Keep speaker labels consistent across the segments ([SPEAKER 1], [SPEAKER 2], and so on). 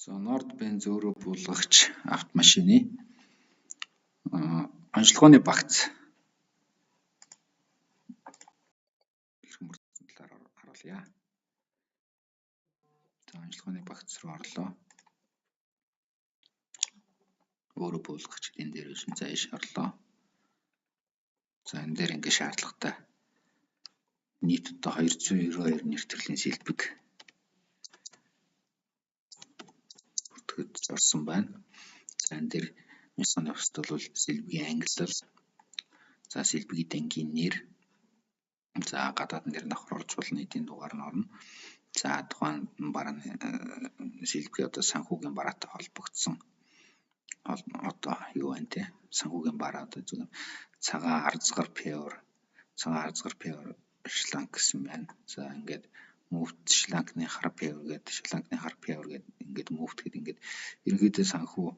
[SPEAKER 1] За Nord Benz өөрөө буулгагч автомашины онцлогооны багц хэрхэн бүрдсэн талаар харуулъя. За онцлогооны багц руу орлоо. Өөрөө буулгагч энэ дээр байсан. За ийш орлоо. За энэ дээр ингээ шаардлагатай нийт одоо 292 нэр төрлийн сэлбэг бүртгэж орсон байна. За энэ дээр онцлогооны багцд бол сэлбэгийн ангиллал, за сэлбэгийн дангийн нэр, за гадаад нэр давхар оржуулна, эдийн дугаар нь орно. За тухайн барааны сэлбэгийн одоо санхүүгийн бараатай холбогдсон одоо юу байна те, санхүүгийн бараа одоо зөвхөн цагаан арзгар певр шланг гэсэн байна. За ингээд мөвт шлангны хар певр гэдэг ингээд мөвт гэдэг ингээд ерөнхийдөө санхүүгийн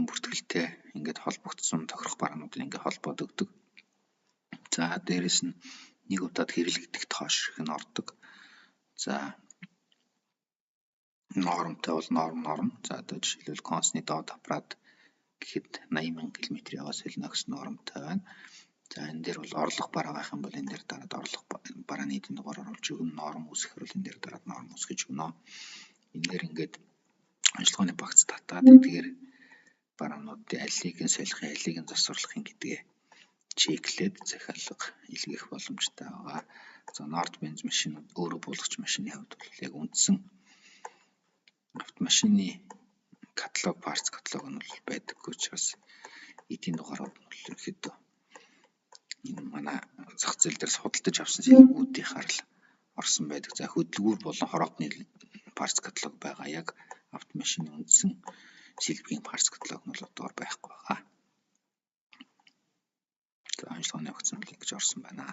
[SPEAKER 1] бүртгэлтэй ингээд холбогдсон тохирох бараануудыг ингээд холбоод өгдөг. За дээрэс нь нэг удаад хэрэглэгдэх тоош их нь ордог. За нормтой бол норм. За одоо жишээлбэл консны доод аппарат гэхэд 80,000 км яваа солиноx нормтой байна. За энэ дээр бол орлох бараа байх юм бол энэ дээр дараад орлох барааны эдийн дугаар оруулж өгнө. Норм үүсгэх бол энэ дээр дараад норм үүсгэж өгнө. Энээр ингээд онцлогооны багц татаад эдгээр бараануудын алийг нь солих, алийг нь засварлахын гэдгээ чеклээд захиалга илгээх боломжтой байгаа. За Nord Benz машинууд өөрөө буулгагч машины хувьд бол яг үндсэн автомашины каталог, парц каталог нь бол байдаггүй учраас эдийн дугаарууд нь бол ерөөхдөө энэ манай зах зээл дээр судалдаж авсан сэлбэгүүдийнхаар л орсон байдаг. За хөдөлгүүр болон хороодны парц каталог байгаа. Яг автомашины үндсэн сэлбэгийн парц каталог нь бол одоор байхгүй байгаа. За онцлогооны багц нь ингэж орсон байна.